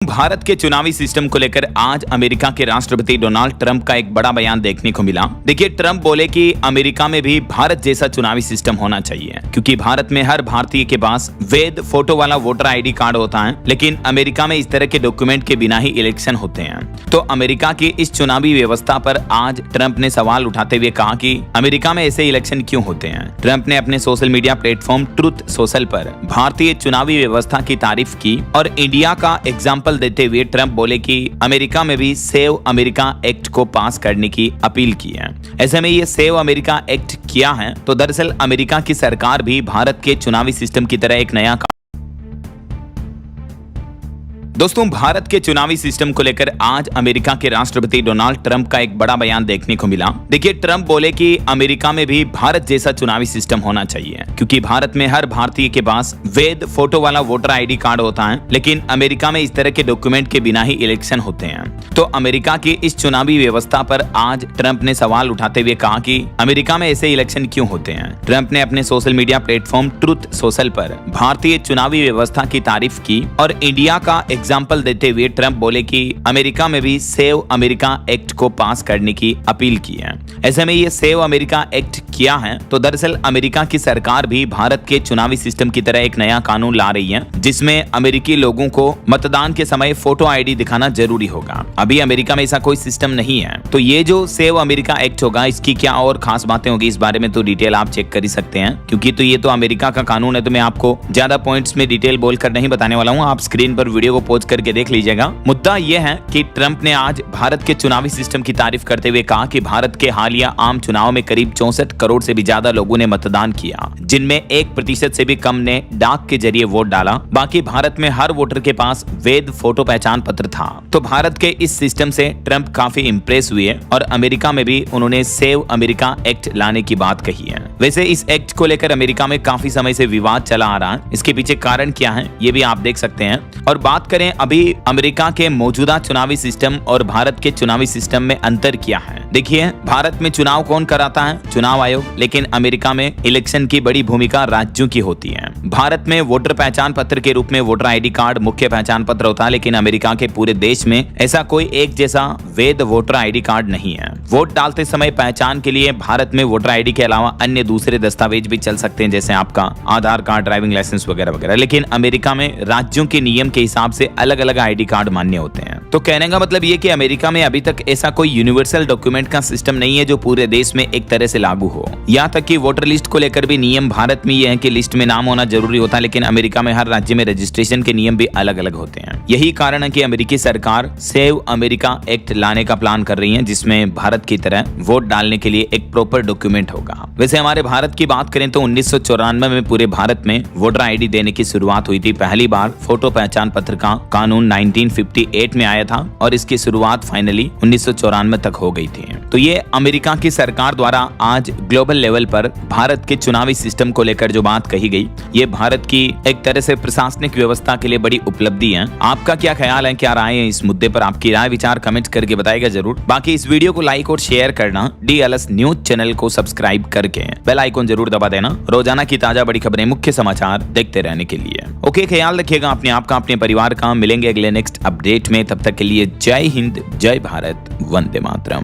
भारत के चुनावी सिस्टम को लेकर आज अमेरिका के राष्ट्रपति डोनाल्ड ट्रंप का एक बड़ा बयान देखने को मिला। देखिए, ट्रंप बोले कि अमेरिका में भी भारत जैसा चुनावी सिस्टम होना चाहिए, क्योंकि भारत में हर भारतीय के पास वैध फोटो वाला वोटर आईडी कार्ड होता है, लेकिन अमेरिका में इस तरह के डॉक्यूमेंट के बिना ही इलेक्शन होते हैं। तो अमेरिका की इस चुनावी व्यवस्था पर आज ट्रंप ने सवाल उठाते हुए कहा कि अमेरिका में ऐसे इलेक्शन क्यों होते हैं। ट्रंप ने अपने social media platform truth social पर भारतीय चुनावी व्यवस्था की तारीफ की और इंडिया का एग्जाम्पल देते हुए ट्रंप बोले कि अमेरिका में भी सेव अमेरिका एक्ट को पास करने की अपील की है। ऐसे में ये सेव अमेरिका एक्ट क्या है, तो दरअसल अमेरिका की सरकार भी भारत के चुनावी सिस्टम की तरह एक नया दोस्तों, भारत के चुनावी सिस्टम को लेकर आज अमेरिका के राष्ट्रपति डोनाल्ड ट्रंप का एक बड़ा बयान देखने को मिला। देखिए, ट्रंप बोले कि अमेरिका में भी भारत जैसा चुनावी सिस्टम होना चाहिए, क्योंकि भारत में हर भारतीय के पास वैध फोटो वाला वोटर आईडी कार्ड होता है, लेकिन अमेरिका में इस तरह के डॉक्यूमेंट के बिना ही इलेक्शन होते हैं। तो अमेरिका की इस चुनावी व्यवस्था पर आज ट्रंप ने सवाल उठाते हुए कहा कि अमेरिका में ऐसे इलेक्शन क्यों होते हैं। ट्रंप ने अपने social media platform truth social पर भारतीय चुनावी व्यवस्था की तारीफ की और इंडिया का एग्जाम्पल देते हुए ट्रंप बोले कि अमेरिका में भी सेव अमेरिका एक्ट को पास करने की अपील की है। ऐसे में ये सेव अमेरिका एक्ट क्या है, तो दरअसल अमेरिका की सरकार भी भारत के चुनावी सिस्टम की तरह एक नया कानून ला रही है, जिसमें अमेरिकी लोगों को मतदान के समय फोटो आईडी दिखाना जरूरी होगा। अभी अमेरिका में ऐसा कोई सिस्टम नहीं है। तो ये जो सेव अमेरिका एक्ट होगा, इसकी क्या और खास बातें होगी, इस बारे में तो डिटेल आप चेक कर ही सकते हैं, क्योंकि तो ये तो अमेरिका का कानून है। तो मैं आपको ज्यादा पॉइंट्स में डिटेल बोलकर नहीं बताने वाला हूँ, आप स्क्रीन पर वीडियो को पॉज करके देख लीजिएगा। मुद्दा यह है कि ट्रंप ने आज भारत के चुनावी सिस्टम की तारीफ करते हुए कहा कि भारत के हालिया आम चुनाव में करीब 64 करोड़ से भी ज्यादा लोगों ने मतदान किया, जिनमें 1% से भी कम ने डाक के जरिए वोट डाला। बाकी भारत में हर वोटर के पास वैध फोटो पहचान पत्र था। तो भारत के इस सिस्टम से ट्रंप काफी इंप्रेस हुए और अमेरिका में भी उन्होंने सेव अमेरिका एक्ट लाने की बात कही है। वैसे इस एक्ट को लेकर अमेरिका में काफी समय से विवाद चला आ रहा है। इसके पीछे कारण क्या है, ये भी आप देख सकते हैं। और बात करें अभी अमेरिका के मौजूदा चुनावी सिस्टम और भारत के चुनावी सिस्टम में अंतर क्या है। देखिए, भारत में चुनाव कौन कराता है? चुनाव आयोग, लेकिन अमेरिका में इलेक्शन की बड़ी भूमिका राज्यों की होती है। भारत में वोटर पहचान पत्र के रूप में वोटर आईडी कार्ड मुख्य पहचान पत्र होता है, लेकिन अमेरिका के पूरे देश में ऐसा कोई एक जैसा वैध वोटर आईडी कार्ड नहीं है। वोट डालते समय पहचान के लिए भारत में वोटर आईडी के अलावा अन्य दूसरे दस्तावेज भी चल सकते हैं, जैसे आपका आधार कार्ड, ड्राइविंग लाइसेंस वगैरह वगैरह। लेकिन अमेरिका में राज्यों के नियम के हिसाब से अलग अलग आईडी कार्ड मान्य होते हैं। तो कहने का मतलब ये कि अमेरिका में अभी तक ऐसा कोई यूनिवर्सल डॉक्यूमेंट का सिस्टम नहीं है जो पूरे देश में एक तरह से लागू हो। यहाँ तक कि वोटर लिस्ट को लेकर भी नियम भारत में ये है कि लिस्ट में नाम होना जरूरी होता है, लेकिन अमेरिका में हर राज्य में रजिस्ट्रेशन के नियम भी अलग अलग होते हैं। यही कारण है कि अमेरिकी सरकार सेव अमेरिका एक्ट लाने का प्लान कर रही है, जिसमें भारत की तरह वोट डालने के लिए एक प्रॉपर डॉक्यूमेंट होगा। वैसे हमारे भारत की बात करें तो 1994 में पूरे भारत में वोटर आईडी देने की शुरुआत हुई थी। पहली बार फोटो पहचान पत्र का कानून 1958 में आया था और इसकी शुरुआत फाइनली 1994 तक हो गई थी। तो ये अमेरिका की सरकार द्वारा आज ग्लोबल लेवल पर भारत के चुनावी सिस्टम को लेकर जो बात कही गई, ये भारत की एक तरह से प्रशासनिक व्यवस्था के लिए बड़ी उपलब्धि है। आपका क्या ख्याल है, क्या राय है इस मुद्दे पर? आपकी राय विचार कमेंट करके बताइएगा जरूर। बाकी इस वीडियो को लाइक और शेयर करना, DLS न्यूज चैनल को सब्सक्राइब करके बेल आइकन जरूर दबा देना, रोजाना की ताजा बड़ी खबरें, मुख्य समाचार देखते रहने के लिए। ओके, ख्याल रखिएगा अपने आप का, अपने परिवार का। मिलेंगे अगले नेक्स्ट अपडेट में, तब तक के लिए जय हिंद, जय भारत, वंदे मातरम।